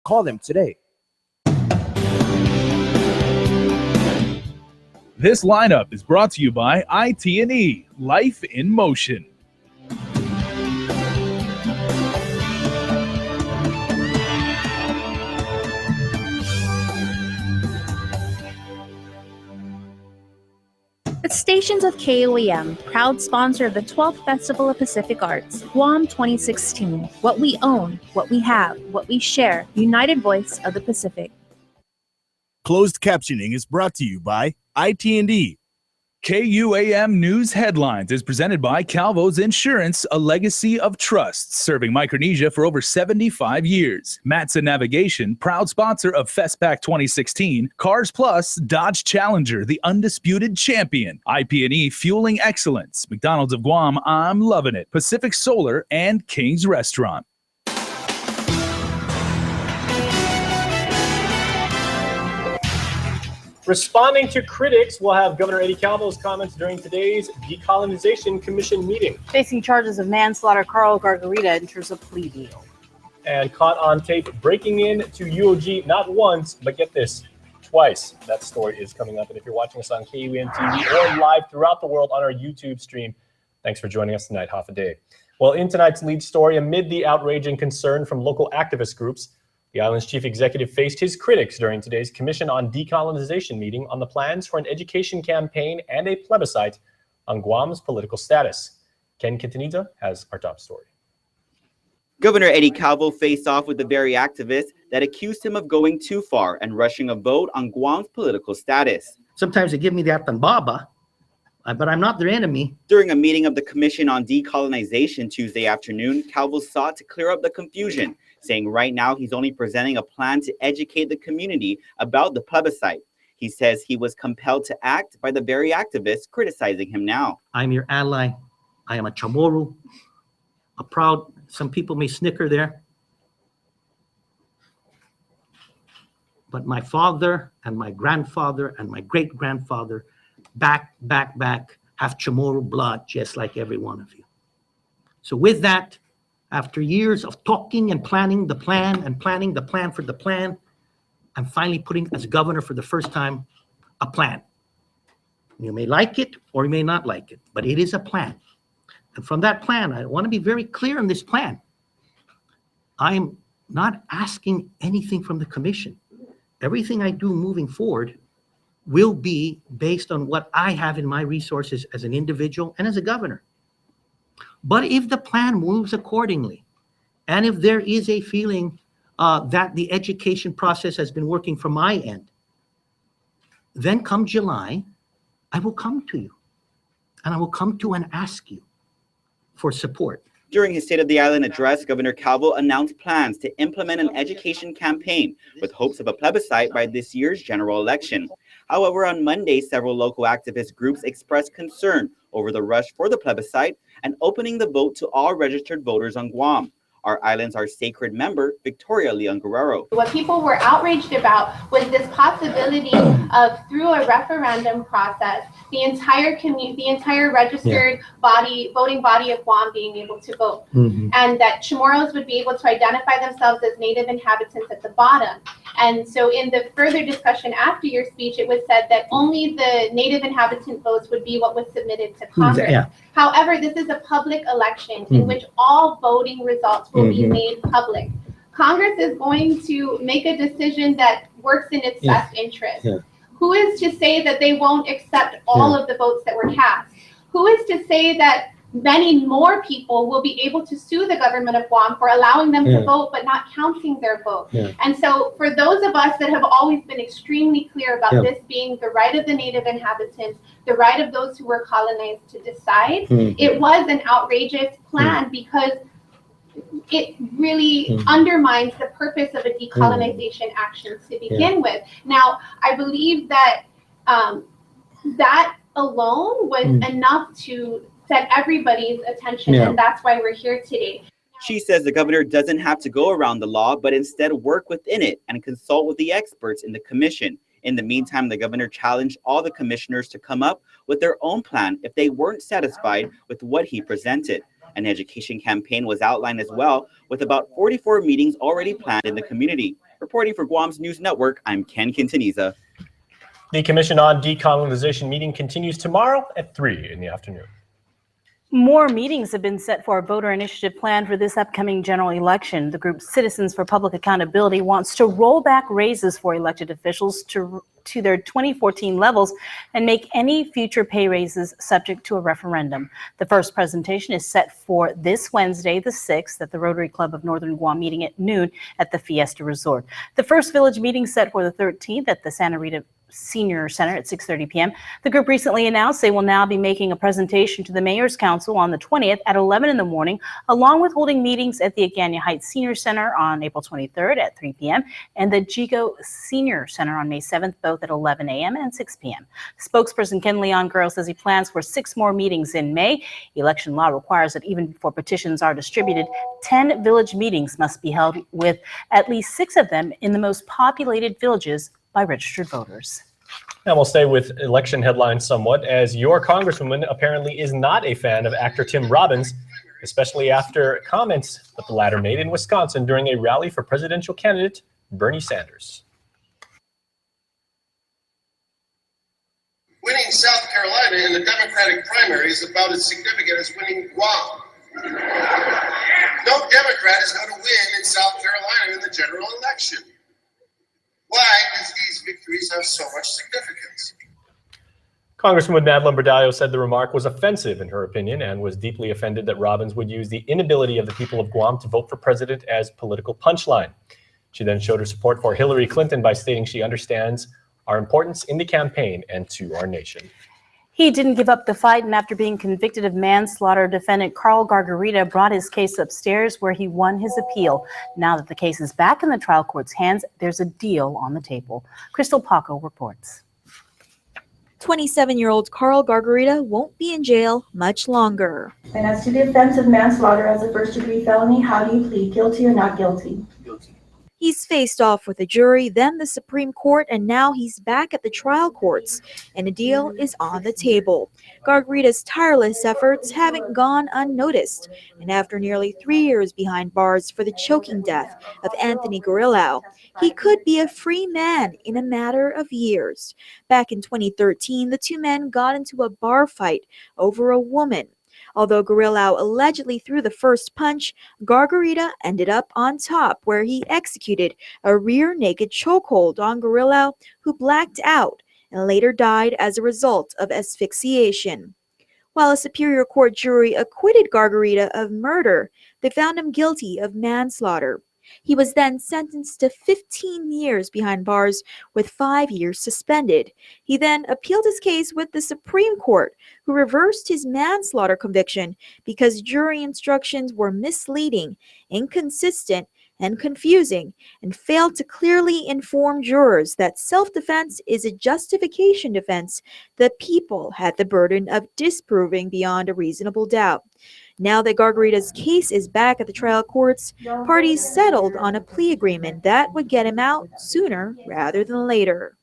Call them today. This lineup is brought to you by IT&E, Life in Motion. The stations of KUAM, proud sponsor of the 12th Festival of Pacific Arts, KUAM 2016. What we own, what we have, what we share, united voice of the Pacific. Closed captioning is brought to you by IT&E. KUAM News Headlines is presented by Calvo's Insurance, a legacy of trust, serving Micronesia for over 75 years. Matson Navigation, proud sponsor of FestPac 2016. Cars Plus, Dodge Challenger, the undisputed champion. IP&E, fueling excellence. McDonald's of Guam, I'm loving it. Pacific Solar, and King's Restaurant. Responding to critics, we'll have Governor Eddie Calvo's comments during today's Decolonization Commission meeting. Facing charges of manslaughter, Carl Gargarita enters a plea deal. And caught on tape breaking in to UOG not once, but get this, twice. That story is coming up. And if you're watching us on KUAM TV or live throughout the world on our YouTube stream, thanks for joining us tonight, half a day. Well, in tonight's lead story, amid the outrage and concern from local activist groups, the island's chief executive faced his critics during today's Commission on Decolonization meeting on the plans for an education campaign and a plebiscite on Guam's political status. Ken Quintanilla has our top story. Governor Eddie Calvo faced off with the very activists that accused him of going too far and rushing a vote on Guam's political status. Sometimes they give me that baba, but I'm not their enemy. During a meeting of the Commission on Decolonization Tuesday afternoon, Calvo sought to clear up the confusion, saying right now he's only presenting a plan to educate the community about the plebiscite. He says he was compelled to act by the very activists criticizing him now. I'm your ally. I am a Chamorro, a proud, some people may snicker there, but my father and my grandfather and my great-grandfather back, have Chamorro blood, just like every one of you. So with that, after years of talking and planning the plan and planning the plan for the plan, I'm finally putting, as governor for the first time, a plan. You may like it or you may not like it, but it is a plan. And from that plan, I want to be very clear on this plan. I'm not asking anything from the commission. Everything I do moving forward will be based on what I have in my resources as an individual and as a governor. But if the plan moves accordingly, and if there is a feeling that the education process has been working from my end, then come July, I will come to you. And I will come to and ask you for support. During his State of the Island address, Governor Calvo announced plans to implement an education campaign with hopes of a plebiscite by this year's general election. However, on Monday, several local activist groups expressed concern over the rush for the plebiscite and opening the vote to all registered voters on Guam. Our islands are sacred member, Victoria Leon Guerrero. What people were outraged about was this possibility of, through a referendum process, the entire community, the entire registered body, voting body of Guam being able to vote. And that Chamorros would be able to identify themselves as native inhabitants at the bottom. And so in the further discussion after your speech, it was said that only the native inhabitant votes would be what was submitted to Congress. However, this is a public election in which all voting results will be made public. Congress is going to make a decision that works in its best interest. Who is to say that they won't accept all of the votes that were cast? Who is to say that many more people will be able to sue the government of Guam for allowing them to vote but not counting their vote? And so for those of us that have always been extremely clear about this being the right of the native inhabitants, the right of those who were colonized to decide, it was an outrageous plan because it really undermines the purpose of a decolonization action to begin with. Now, I believe that that alone was enough to set everybody's attention, and that's why we're here today. She says the governor doesn't have to go around the law, but instead work within it and consult with the experts in the commission. In the meantime, the governor challenged all the commissioners to come up with their own plan if they weren't satisfied with what he presented. An education campaign was outlined as well, with about 44 meetings already planned in the community. Reporting for Guam's News Network, I'm Ken Quintaniza. The Commission on Decolonization meeting continues tomorrow at 3 in the afternoon. More meetings have been set for a voter initiative plan for this upcoming general election. The group Citizens for Public Accountability wants to roll back raises for elected officials to their 2014 levels and make any future pay raises subject to a referendum. The first presentation is set for this Wednesday, the 6th, at the Rotary Club of Northern Guam, meeting at noon at the Fiesta Resort. The first village meeting set for the 13th at the Santa Rita Senior Center at 6:30 p.m. The group recently announced they will now be making a presentation to the Mayor's Council on the 20th at 11 in the morning, along with holding meetings at the Agana Heights Senior Center on April 23rd at 3 p.m. and the Jigo Senior Center on May 7th, both at 11 a.m. and 6 p.m. Spokesperson Ken Leon Girl says he plans for 6 more meetings in May. Election law requires that even before petitions are distributed, 10 village meetings must be held, with at least 6 of them in the most populated villages by registered voters. And we'll stay with election headlines somewhat, as your congresswoman apparently is not a fan of actor Tim Robbins, especially after comments that the latter made in Wisconsin during a rally for presidential candidate Bernie Sanders. Winning South Carolina in the Democratic primary is about as significant as winning Guam. No Democrat is going to win in South Carolina in the general election. Why does these victories have so much significance? Congresswoman Madeline Berdallo said the remark was offensive in her opinion and was deeply offended that Robbins would use the inability of the people of Guam to vote for president as political punchline. She then showed her support for Hillary Clinton by stating she understands our importance in the campaign and to our nation. He didn't give up the fight, and after being convicted of manslaughter, defendant Carl Gargarita brought his case upstairs where he won his appeal. Now that the case is back in the trial court's hands, there's a deal on the table. Crystal Paco reports. 27-year-old Carl Gargarita won't be in jail much longer. And as to the offense of manslaughter as a first-degree felony, how do you plead, guilty or not guilty? Guilty. He's faced off with a jury, then the Supreme Court, and now he's back at the trial courts, and a deal is on the table. Gargarita's tireless efforts haven't gone unnoticed, and after nearly 3 years behind bars for the choking death of Anthony Guerrilao, he could be a free man in a matter of years. Back in 2013, the two men got into a bar fight over a woman. Although Guerrilao allegedly threw the first punch, Gargarita ended up on top, where he executed a rear naked chokehold on Guerrilao, who blacked out and later died as a result of asphyxiation. While a Superior Court jury acquitted Gargarita of murder, they found him guilty of manslaughter. He was then sentenced to 15 years behind bars with 5 years suspended. He then appealed his case with the Supreme Court, who reversed his manslaughter conviction because jury instructions were misleading, inconsistent, and confusing, and failed to clearly inform jurors that self-defense is a justification defense the people had the burden of disproving beyond a reasonable doubt. Now that Gargarita's case is back at the trial courts, parties settled on a plea agreement that would get him out sooner rather than later.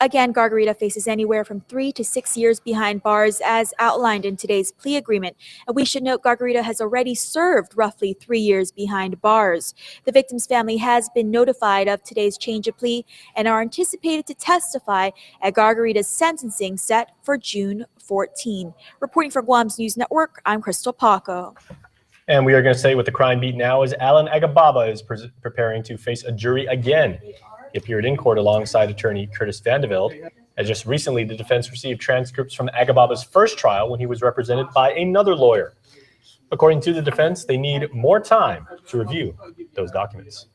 Again, Gargarita faces anywhere from 3 to 6 years behind bars as outlined in today's plea agreement. And we should note Gargarita has already served roughly 3 years behind bars. The victim's family has been notified of today's change of plea and are anticipated to testify at Gargarita's sentencing set for June 14. Reporting for Guam's News Network, I'm Crystal Paco. And we are going to say what the crime beat now is Alan Agababa is preparing to face a jury again. He appeared in court alongside attorney Curtis Vandeveld. As just recently, the defense received transcripts from Agababa's first trial when he was represented by another lawyer. According to the defense, they need more time to review those documents.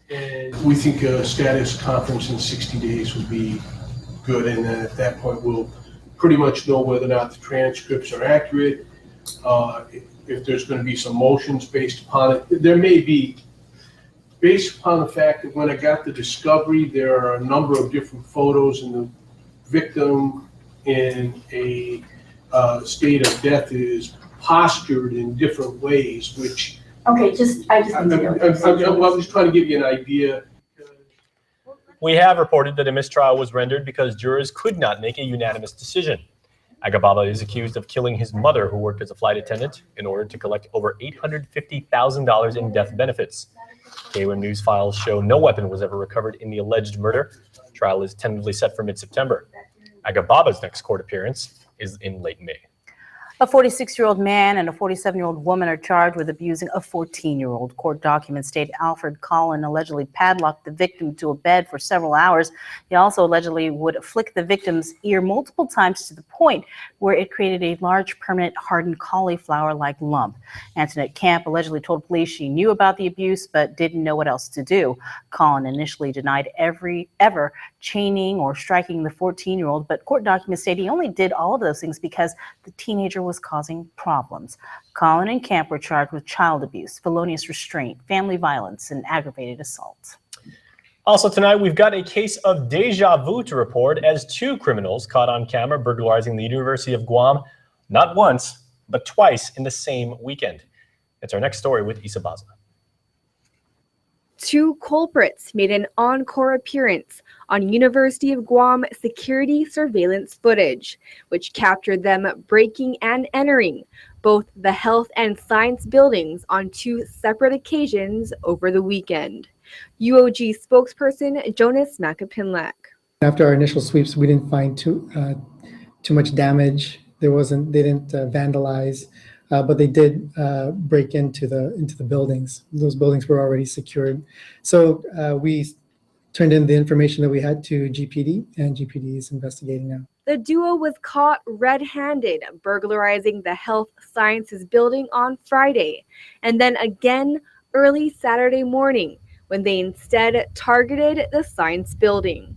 And we think a status conference in 60 days would be good, and then at that point we'll pretty much know whether or not the transcripts are accurate, if there's going to be some motions based upon it. There may be, based upon the fact that when I got the discovery, there are a number of different photos, and the victim in a state of death is postured in different ways, which... Okay, I'm just trying to give you an idea. We have reported that a mistrial was rendered because jurors could not make a unanimous decision. Agababa is accused of killing his mother, who worked as a flight attendant, in order to collect over $850,000 in death benefits. KUAM News files show no weapon was ever recovered in the alleged murder. Trial is tentatively set for mid-September. Agababa's next court appearance is in late May. A 46-year-old man and a 47-year-old woman are charged with abusing a 14-year-old. Court documents state Alfred Collin allegedly padlocked the victim to a bed for several hours. He also allegedly would flick the victim's ear multiple times to the point where it created a large permanent hardened cauliflower-like lump. Antoinette Camp allegedly told police she knew about the abuse but didn't know what else to do. Collin initially denied ever chaining or striking the 14-year-old, but court documents state he only did all of those things because the teenager was causing problems. Collin and Camp were charged with child abuse, felonious restraint, family violence, and aggravated assault. Also tonight, we've got a case of deja vu to report as two criminals caught on camera burglarizing the University of Guam, not once, but twice in the same weekend. It's our next story with Isa Baza. Two culprits made an encore appearance on University of Guam security surveillance footage, which captured them breaking and entering both the health and science buildings on two separate occasions over the weekend. UOG spokesperson Jonas Makapinlak. After our initial sweeps, we didn't find too much damage. They didn't vandalize. But they did break into the buildings. Those buildings were already secured. So we turned in the information that we had to GPD, and GPD is investigating now. The duo was caught red-handed burglarizing the Health Sciences building on Friday, and then again early Saturday morning when they instead targeted the science building.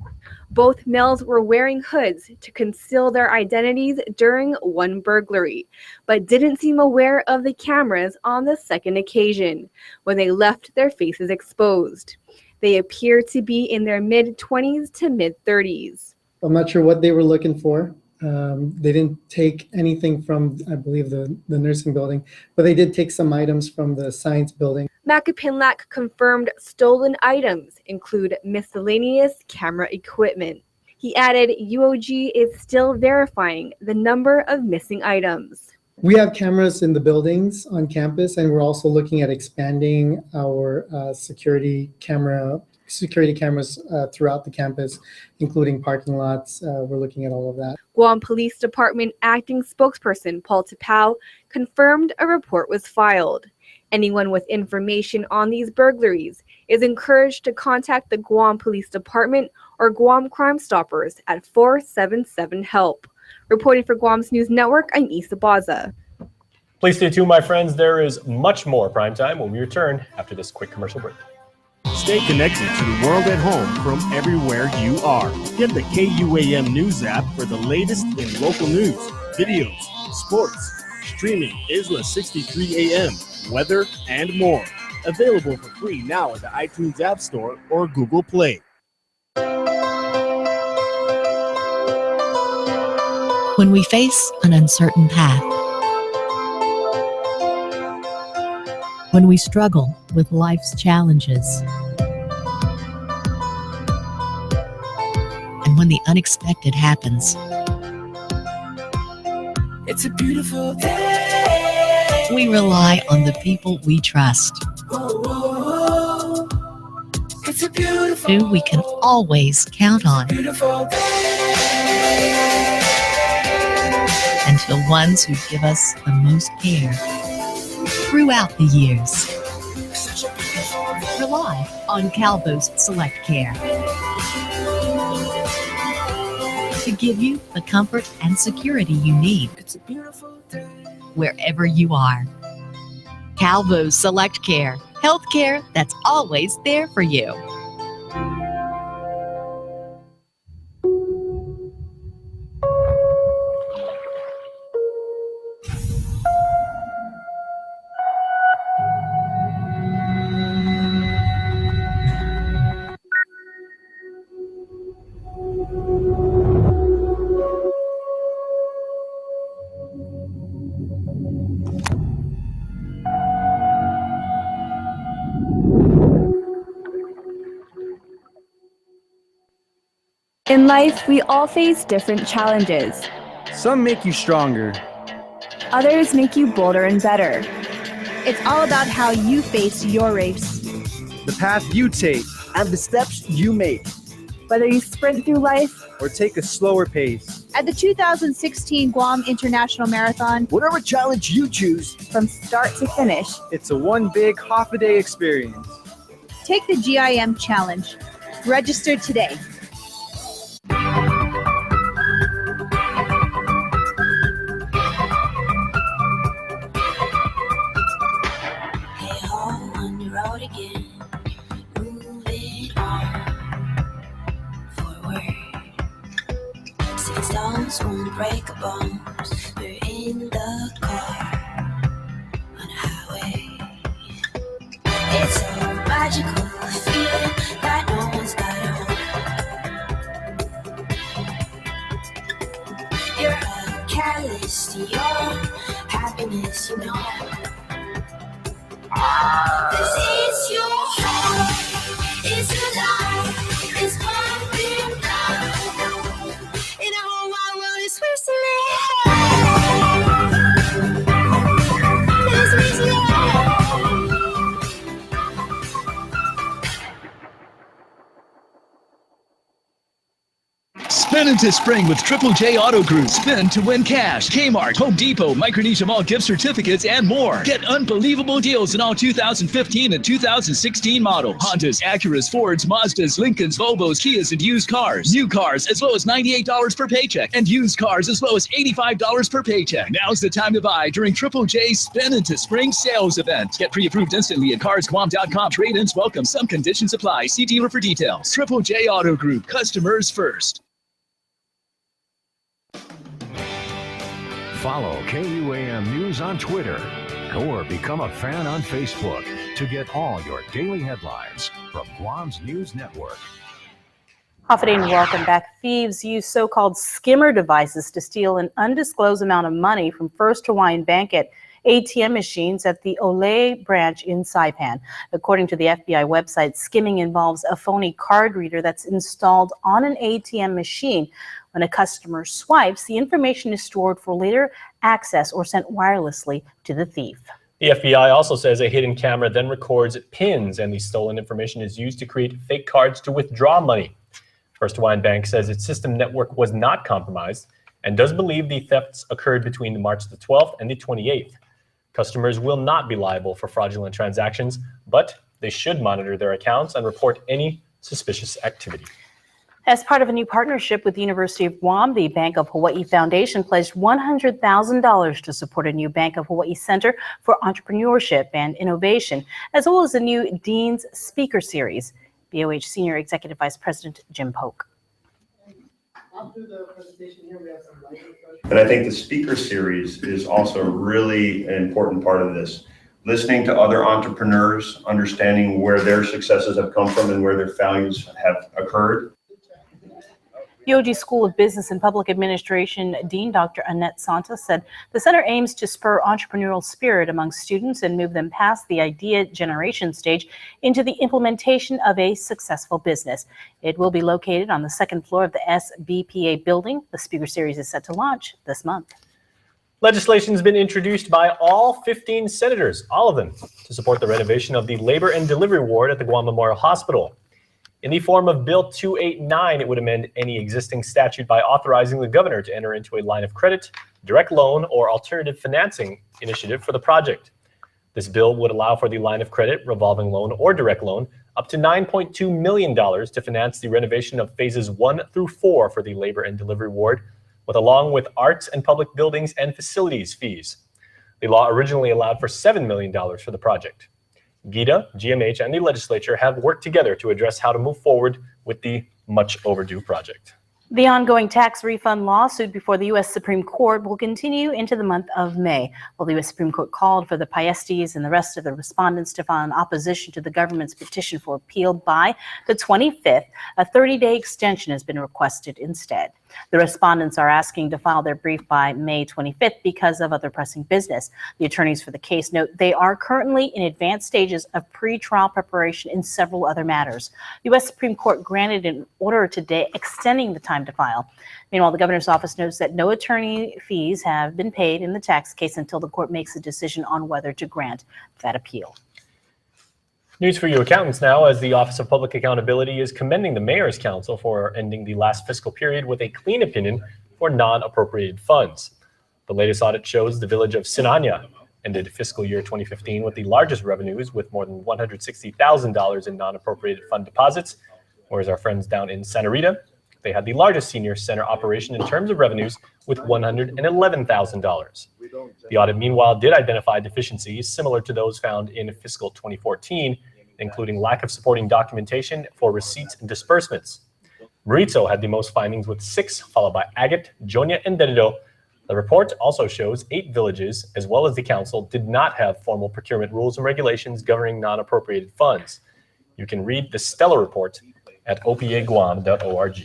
Both males were wearing hoods to conceal their identities during one burglary, but didn't seem aware of the cameras on the second occasion when they left their faces exposed. They appear to be in their mid-20s to mid-30s. I'm not sure what they were looking for. They didn't take anything from, I believe, the nursing building, but they did take some items from the science building. Makapinlak confirmed stolen items include miscellaneous camera equipment. He added UOG is still verifying the number of missing items. We have cameras in the buildings on campus, and we're also looking at expanding our security cameras throughout the campus, including parking lots. We're looking at all of that. Guam Police Department acting spokesperson Paul Tapau confirmed a report was filed. Anyone with information on these burglaries is encouraged to contact the Guam Police Department or Guam Crime Stoppers at 477-HELP. Reporting for Guam's News Network, I'm Isa Baza. Please stay tuned, my friends. There is much more Primetime when we return after this quick commercial break. Stay connected to the world at home from everywhere you are. Get the KUAM News app for the latest in local news, videos, sports, streaming, Isla 63 AM, weather, and more. Available for free now at the iTunes App Store or Google Play. When we face an uncertain path, when we struggle with life's challenges, and when the unexpected happens, it's a beautiful day. We rely on the people we trust, It's a beautiful, who we can always count on, beautiful day. and the ones who give us the most care throughout the years. Rely on Calvo's Select Care to give you the comfort and security you need wherever you are. Calvo's Select Care, healthcare that's always there for you. In life, we all face different challenges. Some make you stronger. Others make you bolder and better. It's all about how you face your race. the path you take, and the steps you make. Whether you sprint through life or take a slower pace. At the 2016 Guam International Marathon, Whatever challenge you choose, from start to finish, it's a one big half-a-day experience. Take the GIM Challenge. Register today. On the road again, moving on forward. 6 stones won't break a bone. We're in the car on a highway. It's a magical feeling that no one's got on. You're a catalyst to your happiness, you know. This is your heart, it's your life, it's pumping blood. In a whole wide world, it's where to live. This is your Spin into spring with Triple J Auto Group. Spin to win cash. Kmart, Home Depot, Micronesia Mall gift certificates, and more. Get unbelievable deals in all 2015 and 2016 models. Hondas, Acuras, Fords, Mazdas, Lincolns, Volvos, Kias, and used cars. New cars as low as $98 per paycheck, and used cars as low as $85 per paycheck. Now's the time to buy during Triple J's Spin into Spring sales event. Get pre-approved instantly at carsguam.com. Trade-ins welcome. Some conditions apply. See dealer for details. Triple J Auto Group. Customers first. Follow KUAM News on Twitter or become a fan on Facebook to get all your daily headlines from Guam's News Network. Hafide and welcome back. Thieves use so-called skimmer devices to steal an undisclosed amount of money from First Hawaiian Bank at ATM machines at the Olay branch in Saipan. According to the FBI website, skimming involves a phony card reader that's installed on an ATM machine. When a customer swipes, the information is stored for later access or sent wirelessly to the thief. The FBI also says a hidden camera then records pins, and the stolen information is used to create fake cards to withdraw money. First Hawaiian Bank says its system network was not compromised and does believe the thefts occurred between March the 12th and the 28th. Customers will not be liable for fraudulent transactions, but they should monitor their accounts and report any suspicious activity. As part of a new partnership with the University of Guam, the Bank of Hawaii Foundation pledged $100,000 to support a new Bank of Hawaii Center for Entrepreneurship and Innovation, as well as a new Dean's Speaker Series. BOH Senior Executive Vice President Jim Polk. And I think the speaker series is also really an important part of this. Listening to other entrepreneurs, understanding where their successes have come from and where their failures have occurred. UOG School of Business and Public Administration Dean Dr. Annette Santos said the center aims to spur entrepreneurial spirit among students and move them past the idea generation stage into the implementation of a successful business. It will be located on the second floor of the SBPA building. The speaker series is set to launch this month. Legislation has been introduced by all 15 senators, all of them, to support the renovation of the labor and delivery ward at the Guam Memorial Hospital. In the form of Bill 289, it would amend any existing statute by authorizing the governor to enter into a line of credit, direct loan, or alternative financing initiative for the project. This bill would allow for the line of credit, revolving loan, or direct loan up to $9.2 million to finance the renovation of phases 1 through 4 for the labor and delivery ward, along with arts and public buildings and facilities fees. The law originally allowed for $7 million for the project. GIDA, GMH, and the legislature have worked together to address how to move forward with the much overdue project. The ongoing tax refund lawsuit before the U.S. Supreme Court will continue into the month of May. While the U.S. Supreme Court called for the Piestes and the rest of the respondents to file an opposition to the government's petition for appeal by the 25th, a 30-day extension has been requested instead. The respondents are asking to file their brief by May 25th because of other pressing business. The attorneys for the case note they are currently in advanced stages of pre-trial preparation in several other matters. The U.S. Supreme Court granted an order today extending the time to file. Meanwhile, the governor's office notes that no attorney fees have been paid in the tax case until the court makes a decision on whether to grant that appeal. News for you accountants now, as the Office of Public Accountability is commending the Mayor's Council for ending the last fiscal period with a clean opinion for non-appropriated funds. The latest audit shows the village of Sinanya ended fiscal year 2015 with the largest revenues, with more than $160,000 in non-appropriated fund deposits, whereas our friends down in Santa Rita, they had the largest senior center operation in terms of revenues with $111,000. The audit, meanwhile, did identify deficiencies similar to those found in fiscal 2014, including lack of supporting documentation for receipts and disbursements. Maritzo had the most findings with 6, followed by Agate, Jonia, and Dededo. The report also shows 8 villages, as well as the council, did not have formal procurement rules and regulations governing non-appropriated funds. You can read the Stella report at opaguam.org.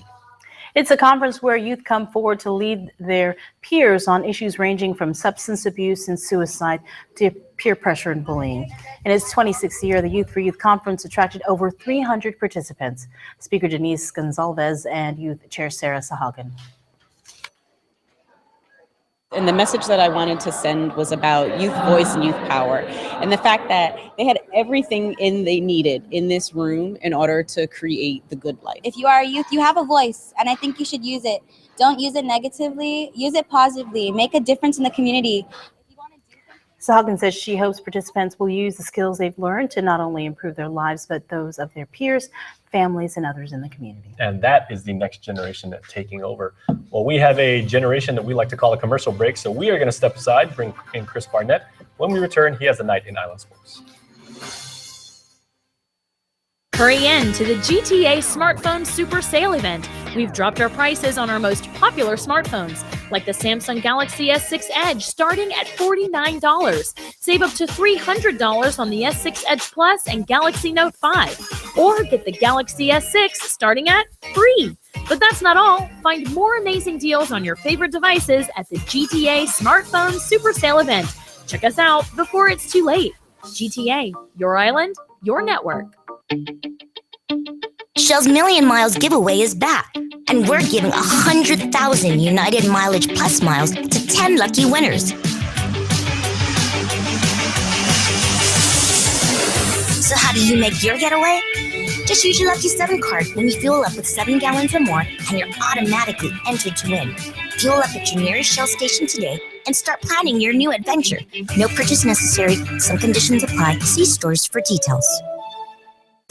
It's a conference where youth come forward to lead their peers on issues ranging from substance abuse and suicide to peer pressure and bullying. In its 26th year, the Youth for Youth Conference attracted over 300 participants. Speaker Denise Gonzalez and Youth Chair Sarah Sahagan. And the message that I wanted to send was about youth voice and youth power, and the fact that they had everything they needed in this room in order to create the good life. If you are a youth, you have a voice, and I think you should use it. Don't use it negatively, use it positively. Make a difference in the community. Sahagan says she hopes participants will use the skills they've learned to not only improve their lives, but those of their peers, families, and others in the community. And that is the next generation that's taking over. Well, we have a generation that we like to call a commercial break, so we are going to step aside, bring in Chris Barnett. When we return, he has a night in Island Sports. Hurry in to the GTA Smartphone Super Sale event. We've dropped our prices on our most popular smartphones, like the Samsung Galaxy S6 Edge, starting at $49. Save up to $300 on the S6 Edge Plus and Galaxy Note 5. Or get the Galaxy S6 starting at $3. But that's not all. Find more amazing deals on your favorite devices at the GTA Smartphone Super Sale event. Check us out before it's too late. GTA, your island, your network. Shell's Million Miles giveaway is back, and we're giving 100,000 United Mileage Plus miles to 10 lucky winners. So how do you make your getaway? Just use your Lucky 7 card when you fuel up with 7 gallons or more, and you're automatically entered to win. Fuel up at your nearest Shell station today and start planning your new adventure. No purchase necessary. Some conditions apply. See stores for details.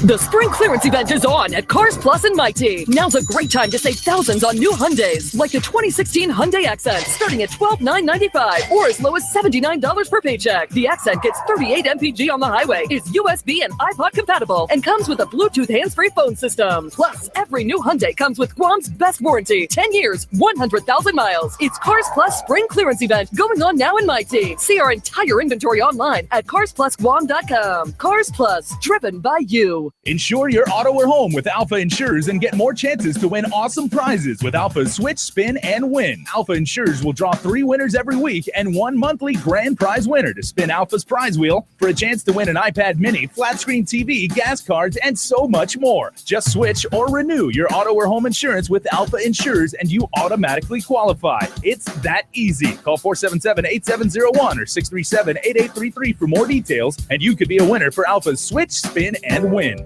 The spring clearance event is on at Cars Plus and Mighty. Now's a great time to save thousands on new Hyundais, like the 2016 Hyundai Accent, starting at $12,995 or as low as $79 per paycheck. The Accent gets 38 mpg on the highway, is USB and iPod compatible, and comes with a Bluetooth hands-free phone system. Plus, every new Hyundai comes with KUAM's best warranty, 10 years, 100,000 miles. It's Cars Plus spring clearance event going on now in Mighty. See our entire inventory online at carsplusguam.com. Cars Plus, driven by you. Insure your auto or home with Alpha Insurers and get more chances to win awesome prizes with Alpha's Switch, Spin, and Win. Alpha Insurers will draw 3 winners every week and 1 monthly grand prize winner to spin Alpha's prize wheel for a chance to win an iPad mini, flat screen TV, gas cards, and so much more. Just switch or renew your auto or home insurance with Alpha Insurers and you automatically qualify. It's that easy. Call 477-8701 or 637-8833 for more details, and you could be a winner for Alpha's Switch, Spin, and Win.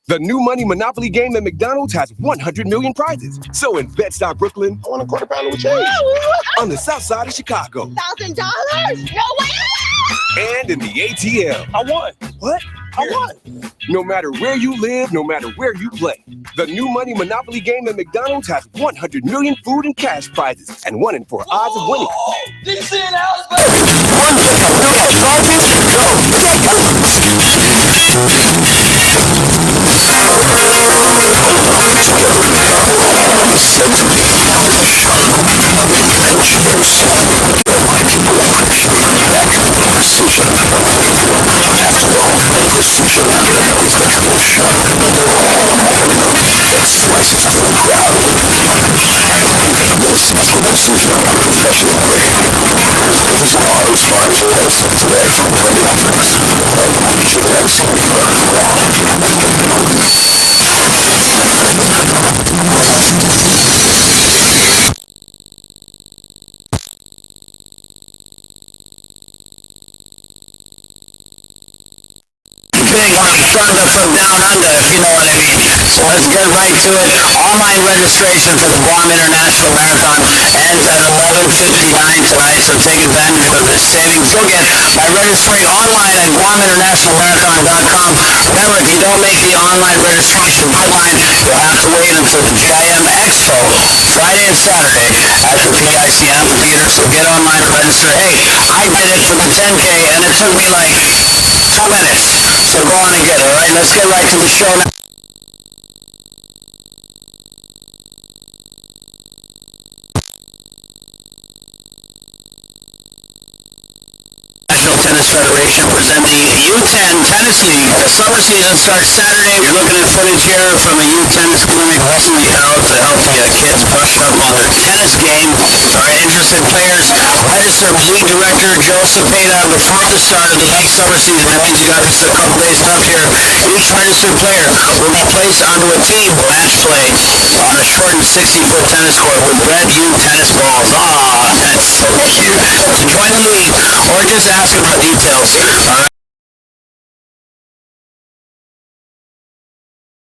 The new money Monopoly game at McDonald's has 100 million prizes. So in Bed-Stuy, Brooklyn, I want a quarter pounder with change. On the south side of Chicago. $1,000? No way! And in the ATL. I won. What? I won. No matter where you live, no matter where you play. The new money Monopoly game at McDonald's has 100 million food and cash prizes and 1 in 4 odds of winning. Did you see an house, thunder from down under, if you know what I mean. So let's get right to it. Online registration for the Guam International Marathon ends at 11:59 tonight, so take advantage of this savings. You'll get by registering online at GuamInternationalMarathon.com. Remember, if you don't make the online registration deadline, you'll have to wait until the GIM Expo, Friday and Saturday, at the PIC Amphitheater, so get online and register. Hey, I did it for the 10K, and it took me like 2 minutes. So go on and get it, all right? Let's get right to the show now. National Tennis Federation presenting U10 Tennis League. The summer season starts Saturday. You're looking at footage here from a youth tennis clinic Wesley held to help the kids brush up on their tennis game. All right, interested players, register. League Director Joe Cepeda before the start of the league summer season. That means you got just a couple days left here. Each registered player will be placed onto a team match play on a shortened 60-foot tennis court with red youth tennis balls. Aw, that's so cute. To join the league or just ask about details. All right.